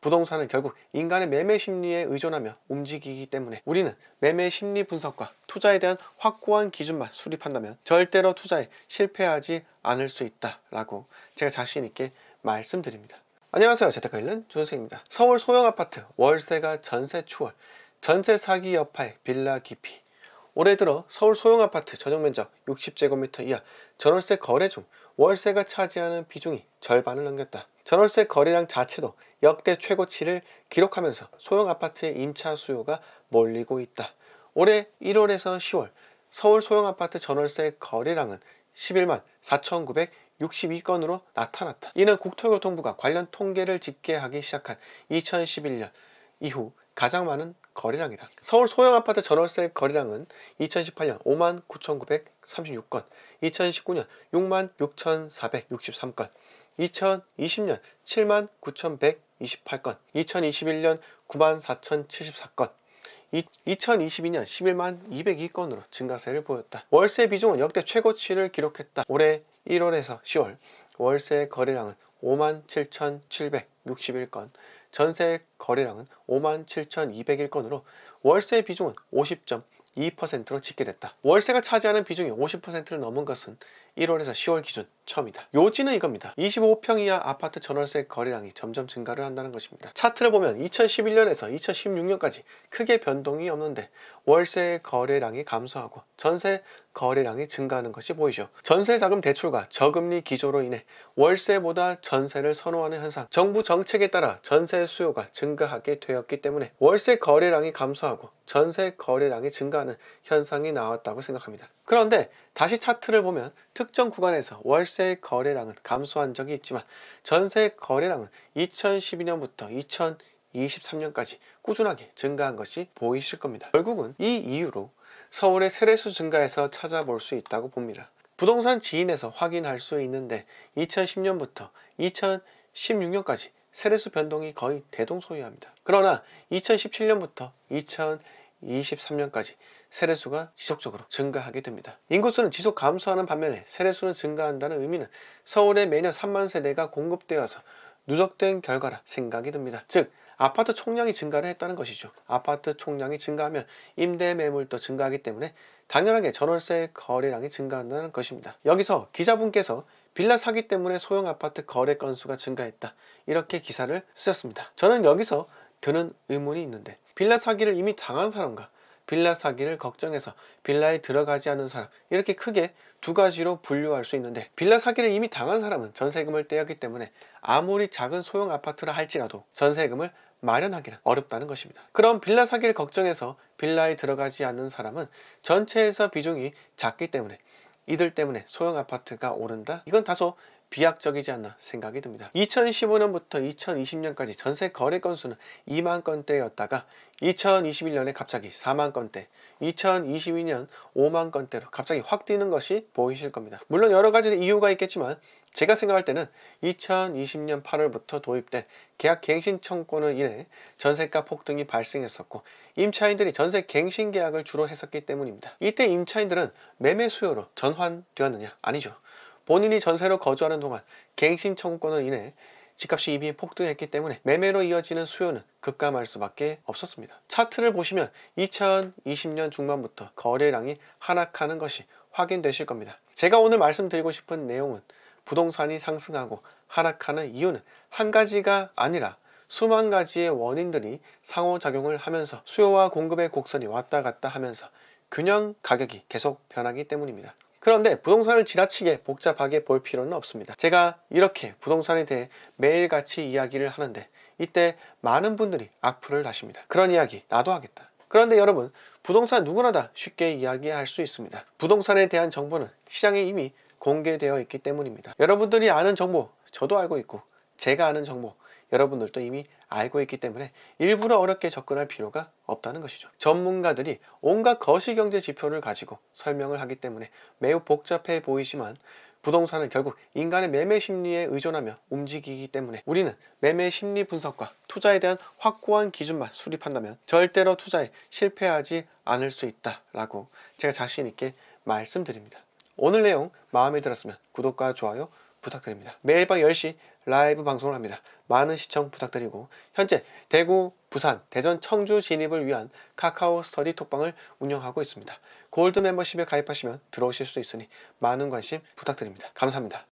부동산은 결국 인간의 매매 심리에 의존하며 움직이기 때문에 우리는 매매 심리 분석과 투자에 대한 확고한 기준만 수립한다면 절대로 투자에 실패하지 않을 수 있다라고 제가 자신 있게 말씀드립니다. 안녕하세요. 재테크 읽는 조선생입니다. 서울 소형 아파트 월세가 전세 추월, 전세 사기 여파의 빌라 기피. 올해 들어 서울 소형 아파트 전용 면적 60제곱미터 이하 전월세 거래 중 월세가 차지하는 비중이 절반을 넘겼다. 전월세 거래량 자체도 역대 최고치를 기록하면서 소형 아파트의 임차 수요가 몰리고 있다. 올해 1월에서 10월 서울 소형 아파트 전월세 거래량은 11만 4,962건으로 나타났다. 이는 국토교통부가 관련 통계를 집계하기 시작한 2011년 이후 가장 많은 거래량이다. 서울 소형 아파트 전월세 거래량은 2018년 5만 9,936건, 2019년 6만 6,463건, 2020년 7만 9,128건, 2021년 9만 4,074건, 2022년 11만 202건으로 증가세를 보였다. 월세 비중은 역대 최고치를 기록했다. 올해 1월에서 10월 월세 거래량은 5만 7,761건, 전세 거래량은 5만 7,201건으로 월세 비중은 50.2%로 집계됐다. 월세가 차지하는 비중이 50%를 넘은 것은 1월에서 10월 기준 처음이다. 요지는 이겁니다. 25평 이하 아파트 전월세 거래량이 점점 증가를 한다는 것입니다. 차트를 보면 2011년에서 2016년까지 크게 변동이 없는데 월세 거래량이 감소하고 전세 거래량이 증가하는 것이 보이죠. 전세자금 대출과 저금리 기조로 인해 월세보다 전세를 선호하는 현상, 정부 정책에 따라 전세 수요가 증가하게 되었기 때문에 월세 거래량이 감소하고 전세 거래량이 증가하는 현상이 나왔다고 생각합니다. 그런데 다시 차트를 보면 특정 구간에서 월세 거래량은 감소한 적이 있지만 전세 거래량은 2012년부터 2023년까지 꾸준하게 증가한 것이 보이실 겁니다. 결국은 이 이유로 서울의 세례수 증가에서 찾아볼 수 있다고 봅니다. 부동산 지인에서 확인할 수 있는데 2010년부터 2016년까지 세례수 변동이 거의 대동소이합니다. 그러나 2017년부터 2023년까지 세례수가 지속적으로 증가하게 됩니다. 인구수는 지속 감소하는 반면에 세례수는 증가한다는 의미는 서울에 매년 3만 세대가 공급되어서 누적된 결과라 생각이 듭니다. 즉 아파트 총량이 증가를 했다는 것이죠. 아파트 총량이 증가하면 임대 매물도 증가하기 때문에 당연하게 전월세 거래량이 증가한다는 것입니다. 여기서 기자분께서 빌라 사기 때문에 소형 아파트 거래 건수가 증가했다, 이렇게 기사를 쓰셨습니다. 저는 여기서 드는 의문이 있는데 빌라 사기를 이미 당한 사람과 빌라 사기를 걱정해서 빌라에 들어가지 않는 사람, 이렇게 크게 두 가지로 분류할 수 있는데 빌라 사기를 이미 당한 사람은 전세금을 떼었기 때문에 아무리 작은 소형 아파트라 할지라도 전세금을 마련하기는 어렵다는 것입니다. 그럼 빌라 사기를 걱정해서 빌라에 들어가지 않는 사람은 전체에서 비중이 작기 때문에 이들 때문에 소형 아파트가 오른다? 이건 다소 비약적이지 않나 생각이 듭니다. 2015년부터 2020년까지 전세 거래 건수는 2만 건대였다가 2021년에 갑자기 4만 건대, 2022년 5만 건대로 갑자기 확 뛰는 것이 보이실 겁니다. 물론 여러 가지 이유가 있겠지만 제가 생각할 때는 2020년 8월부터 도입된 계약 갱신 청구권을 인해 전세가 폭등이 발생했었고 임차인들이 전세 갱신 계약을 주로 했었기 때문입니다. 이때 임차인들은 매매 수요로 전환되었느냐? 아니죠. 본인이 전세로 거주하는 동안 갱신 청구권을 인해 집값이 이미 폭등했기 때문에 매매로 이어지는 수요는 급감할 수밖에 없었습니다. 차트를 보시면 2020년 중반부터 거래량이 하락하는 것이 확인되실 겁니다. 제가 오늘 말씀드리고 싶은 내용은 부동산이 상승하고 하락하는 이유는 한 가지가 아니라 수만 가지의 원인들이 상호작용을 하면서 수요와 공급의 곡선이 왔다 갔다 하면서 균형 가격이 계속 변하기 때문입니다. 그런데 부동산을 지나치게 복잡하게 볼 필요는 없습니다. 제가 이렇게 부동산에 대해 매일같이 이야기를 하는데 이때 많은 분들이 악플을 다십니다. 그런 이야기 나도 하겠다. 그런데 여러분, 부동산 누구나 다 쉽게 이야기할 수 있습니다. 부동산에 대한 정보는 시장에 이미 공개되어 있기 때문입니다. 여러분들이 아는 정보 저도 알고 있고 제가 아는 정보 여러분들도 이미 알고 있기 때문에 일부러 어렵게 접근할 필요가 없다는 것이죠. 전문가들이 온갖 거시경제 지표를 가지고 설명을 하기 때문에 매우 복잡해 보이지만 부동산은 결국 인간의 매매 심리에 의존하며 움직이기 때문에 우리는 매매 심리 분석과 투자에 대한 확고한 기준만 수립한다면 절대로 투자에 실패하지 않을 수 있다라고 제가 자신 있게 말씀드립니다. 오늘 내용 마음에 들었으면 구독과 좋아요 부탁드립니다. 매일 밤 10시 라이브 방송을 합니다. 많은 시청 부탁드리고 현재 대구, 부산, 대전, 청주 진입을 위한 카카오 스터디 톡방을 운영하고 있습니다. 골드 멤버십에 가입하시면 들어오실 수 있으니 많은 관심 부탁드립니다. 감사합니다.